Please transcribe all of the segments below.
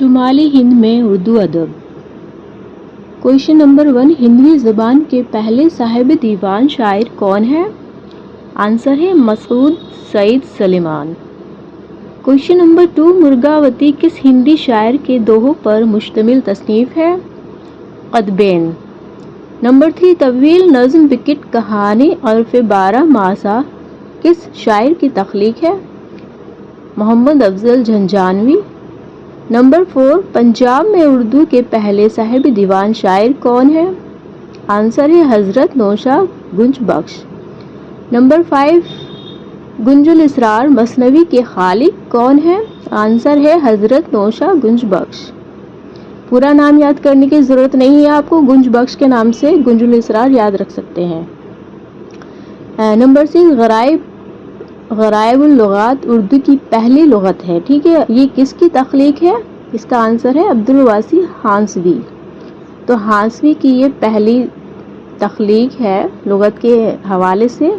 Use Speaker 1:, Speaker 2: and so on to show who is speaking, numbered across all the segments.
Speaker 1: شمالی ہند میں اردو ادب۔ کویشچن نمبر 1، ہندوی زبان کے پہلے صاحب دیوان شاعر کون ہے؟ آنسر ہے مسعود سعید سلیمان۔ کویشچن نمبر 2، مرغاوتی کس ہندی شاعر کے دوہوں پر مشتمل تصنیف ہے؟ قطبین۔ نمبر 3، طویل نظم وکٹ کہانی الف 12 ماسہ کس شاعر کی تخلیق ہے؟ محمد افضل جھنجھانوی۔ نمبر 4، پنجاب میں اردو کے پہلے صاحب دیوان شاعر کون ہے؟ آنسر ہے حضرت نوشہ گنج بخش۔ نمبر 5، گنج الاسرار مثنوی کے خالق کون ہے؟ آنسر ہے حضرت نوشہ گنج بخش۔ پورا نام یاد کرنے کی ضرورت نہیں ہے آپ کو، گنج بخش کے نام سے گنج الاسرار یاد رکھ سکتے ہیں۔ نمبر 6، غرائب اللغات اردو کی پہلی لغت ہے، ٹھیک ہے، یہ کس کی تخلیق ہے؟ اس کا آنسر ہے عبدالواسی ہانسوی۔ تو ہانسوی کی یہ پہلی تخلیق ہے لغت کے حوالے سے،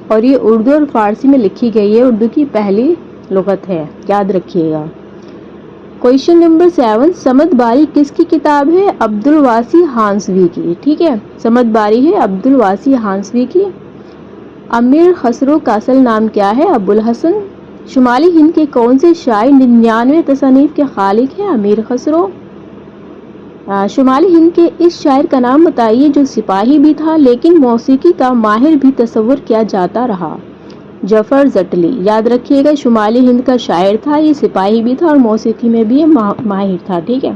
Speaker 1: اور یہ اردو اور فارسی میں لکھی گئی ہے، اردو کی پہلی لغت ہے، یاد رکھیے گا۔ کویشچن نمبر 7، سمد باری کس کی کتاب ہے؟ عبدالواسی ہانسوی کی، ٹھیک ہے، سمد باری ہے عبدالواسی ہانسوی کی۔ امیر خسرو کا اصل نام کیا ہے؟ ابو الحسن۔ شمالی ہند کے کون سے شاعر 99 تصانیف کے خالق ہیں؟ امیر خسرو۔ شمالی ہند کے اس شاعر کا نام بتائیے جو سپاہی بھی تھا لیکن موسیقی کا ماہر بھی تصور کیا جاتا رہا؟ جعفر زٹلی۔ یاد رکھیے گا، شمالی ہند کا شاعر تھا، یہ سپاہی بھی تھا اور موسیقی میں بھی ماہر تھا، ٹھیک ہے۔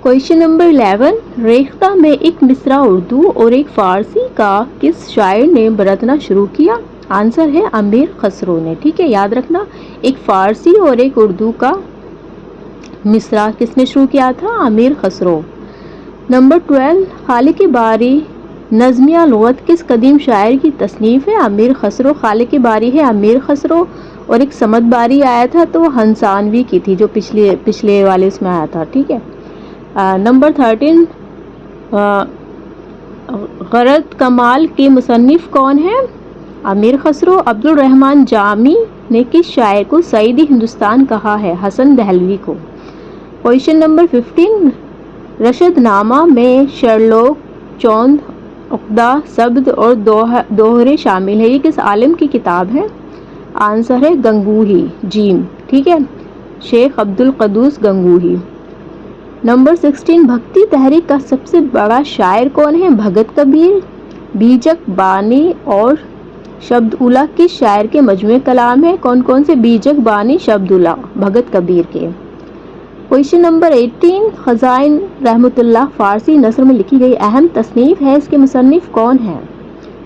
Speaker 1: کویشچن نمبر 11، ریختہ میں ایک مصرع اردو اور ایک فارسی کا کس شاعر نے برتنا شروع کیا؟ آنسر ہے امیر خسرو نے، ٹھیک ہے، یاد رکھنا، ایک فارسی اور ایک اردو کا مصرع کس نے شروع کیا تھا؟ امیر خسرو۔ نمبر 12، خالق باری نظمیہ لغت کس قدیم شاعر کی تصنیف ہے؟ امیر خسرو۔ خالق باری ہے امیر خسرو، اور ایک سمد باری آیا تھا تو وہ ہنسانوی کی تھی جو پچھلے والے اس میں آیا تھا، ٹھیک ہے۔ نمبر 13، غرض کمال کے مصنف کون ہیں؟ امیر خسرو۔ عبد الرحمن جامی نے کس شاعر کو سعید ہندوستان کہا ہے؟ حسن دہلوی کو۔ کویشچن نمبر 15، رشد نامہ میں شرلوک، چوند، عقدہ، سبد اور دوہرے شامل ہیں، یہ کس عالم کی کتاب ہے؟ آنسر ہے گنگوہی، جیم، ٹھیک ہے، شیخ عبد القدوس گنگوہی۔ نمبر 16، بھکتی تحریک کا سب سے بڑا شاعر کون ہے؟ بھگت کبیر۔ بیجک بانی اور شبد اولا کس شاعر کے مجموعہ کلام ہے؟ کون سے؟ بیجک بانی، شبد اولا، بھگت کبیر کے۔ کویشچن نمبر 18، خزائن رحمۃ اللہ فارسی نثر میں لکھی گئی اہم تصنیف ہے، اس کے مصنف کون ہیں؟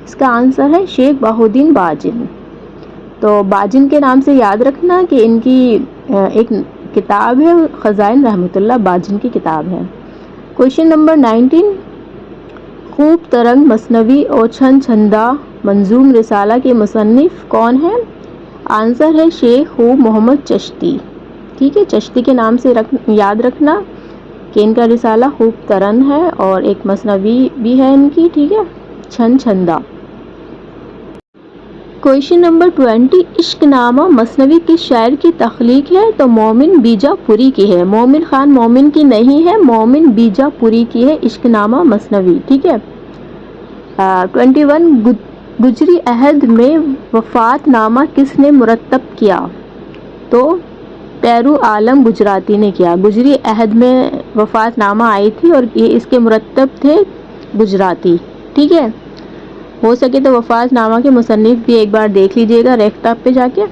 Speaker 1: اس کا آنسر ہے شیخ بہاؤالدین باجن۔ تو باجن کے نام سے یاد رکھنا کہ ان کی ایک کتاب ہے خزائن رحمۃ اللہ، باجن کی کتاب ہے۔ کویشچن نمبر 19، خوب ترنگ مثنوی اور چھند چھندا منظوم رسالہ کے مصنف کون ہیں؟ آنسر ہے شیخ خوب محمد چشتی، ٹھیک ہے، چشتی کے نام سے یاد رکھنا کہ ان کا رسالہ خوب ترنگ ہے اور ایک مثنوی بھی ہے ان کی، ٹھیک ہے، چھند چھندا۔ کویشچن نمبر 20، عشق نامہ مثنوی کس شاعر کی تخلیق ہے؟ تو مومن بیجا پوری کی ہے، مومن خان مومن کی نہیں ہے، مومن بیجا پوری کی ہے عشق نامہ مثنوی، ٹھیک ہے۔ 21، گجری عہد میں وفات نامہ کس نے مرتب کیا؟ تو پیرو عالم گجراتی نے کیا۔ گجری عہد میں وفات نامہ آئی تھی اور یہ اس کے مرتب تھے گجراتی، ٹھیک ہے۔ ہو سکے تو وفات نامہ کے مصنف بھی ایک بار دیکھ لیجئے گا ریختہ پہ جا کے،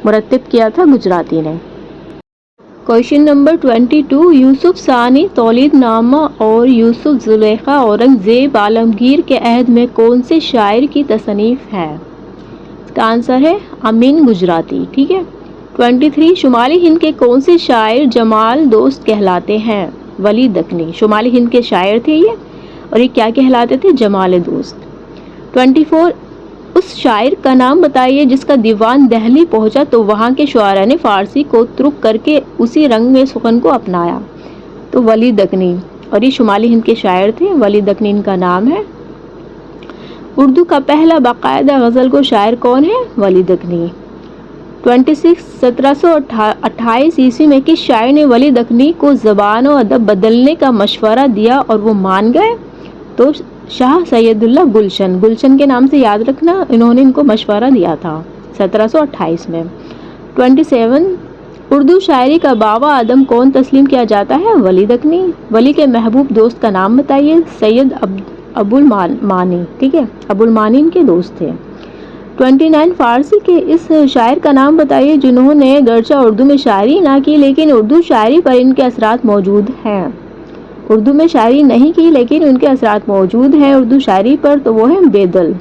Speaker 1: مرتب کیا تھا گجراتی نے۔ کویشچن نمبر 22، یوسف ثانی تولید نامہ اور یوسف زلیخا اورنگزیب عالمگیر کے عہد میں کون سے شاعر کی تصنیف ہے؟ اس کا آنسر ہے امین گجراتی، ٹھیک ہے۔ 23، شمالی ہند کے کون سے شاعر جمال دوست کہلاتے ہیں؟ ولی دکنی۔ شمالی ہند کے شاعر تھے یہ، اور یہ کیا کہلاتے تھے؟ جمال دوست۔ 24، اس شاعر کا نام بتائیے جس کا دیوان دہلی پہنچا تو وہاں کے شعراء نے فارسی کو ترک کر کے اسی رنگ میں سخن کو اپنایا؟ تو ولی دکنی، اور یہ شمالی ہند کے شاعر تھے، ولی دکنی ان کا نام ہے۔ اردو کا پہلا باقاعدہ غزل گو شاعر کون ہے؟ ولی دکنی۔ 1728 عیسوی میں کس شاعر نے ولی دکنی کو زبان و ادب بدلنے کا مشورہ دیا اور وہ مان گئے؟ تو شاہ سید اللہ گلشن، گلشن کے نام سے یاد رکھنا، انہوں نے ان کو مشورہ دیا تھا 1728 میں۔ 27 اردو شاعری کا بابا اعظم کون تسلیم کیا جاتا ہے؟ ولی دکنی۔ ولی کے محبوب دوست کا نام بتائیے؟ سید ابو المانی، ٹھیک ہے، ابو المانی ان کے دوست تھے۔ 29 فارسی کے اس شاعر کا نام بتائیے جنہوں نے گرچہ اردو میں شاعری نہ کی لیکن اردو شاعری پر ان کے اثرات موجود ہیں۔ اردو میں شاعری نہیں کی لیکن ان کے اثرات موجود ہیں اردو شاعری پر، تو وہ ہیں بیدل،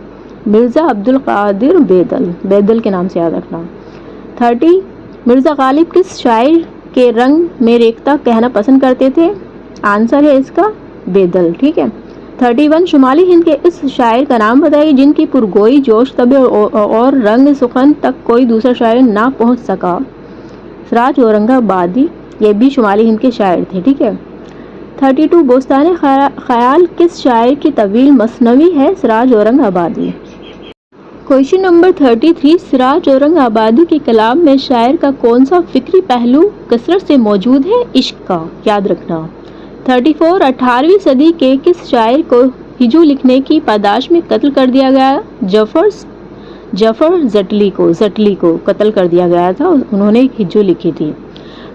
Speaker 1: مرزا عبد القادر بیدل، بیدل کے نام سے یاد رکھنا۔ 30 مرزا غالب کس شاعر کے رنگ میں ریختہ کہنا پسند کرتے تھے؟ آنسر ہے اس کا بیدل، ٹھیک ہے۔ 31 شمالی ہند کے اس شاعر کا نام بتائیے جن کی پرگوئی، جوش طبع اور رنگ سخن تک کوئی دوسرا شاعر نہ پہنچ سکا؟ سراج اورنگ آبادی، یہ بھی شمالی ہند کے شاعر تھے، ٹھیک ہے۔ 32 بوستان خیال کس شاعر کی طویل مثنوی ہے؟ سراج اورنگ آبادی۔ کویشچن نمبر 33 سراج اورنگ آبادی کے کلام میں شاعر کا کون سا فکری پہلو کثرت سے موجود ہے؟ عشق کا، یاد رکھنا۔ 34 18ویں صدی کے کس شاعر کو ہجو لکھنے کی پاداش میں قتل کر دیا گیا؟ جعفر زٹلی کو قتل کر دیا گیا تھا، انہوں نے ہجو لکھی تھی۔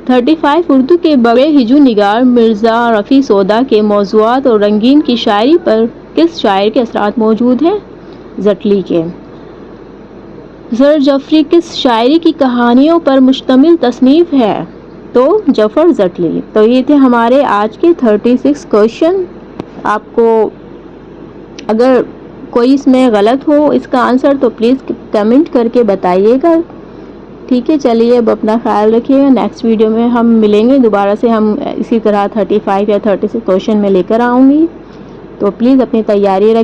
Speaker 1: 35 اردو کے بڑے ہجو نگار مرزا رفیع سودا کے موضوعات اور رنگین کی شاعری پر کس شاعر کے اثرات موجود ہیں؟ زٹلی کے۔ زر جعفری کس شاعری کی کہانیوں پر مشتمل تصنیف ہے؟ تو جعفر زٹلی۔ تو یہ تھے ہمارے آج کے 36 کویشچن۔ آپ کو اگر کوئی اس میں غلط ہو اس کا آنسر تو پلیز کمنٹ کر کے بتائیے گا، ٹھیک ہے۔ چلیے اب اپنا خیال رکھیے گا، نیکسٹ ویڈیو میں ہم ملیں گے دوبارہ سے، ہم اسی طرح 35 یا 36 کویشچن میں لے کر آؤں گی، تو پلیز اپنی تیاری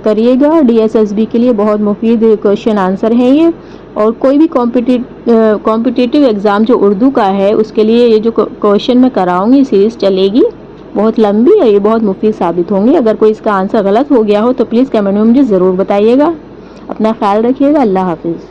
Speaker 1: کریے گا۔ DSSB کے لیے بہت مفید کویشچن آنسر ہیں یہ، اور کوئی بھی کمپٹیٹیو ایگزام جو اردو کا ہے اس کے لیے یہ جو کویشچن میں کراؤں گی سیریز چلے گی، بہت لمبی اور یہ بہت مفید ثابت ہوں گی۔ اگر کوئی اس کا آنسر غلط ہو گیا ہو تو پلیز کمنٹ میں مجھے ضرور بتائیے گا۔ اپنا خیال رکھیے گا، اللہ حافظ۔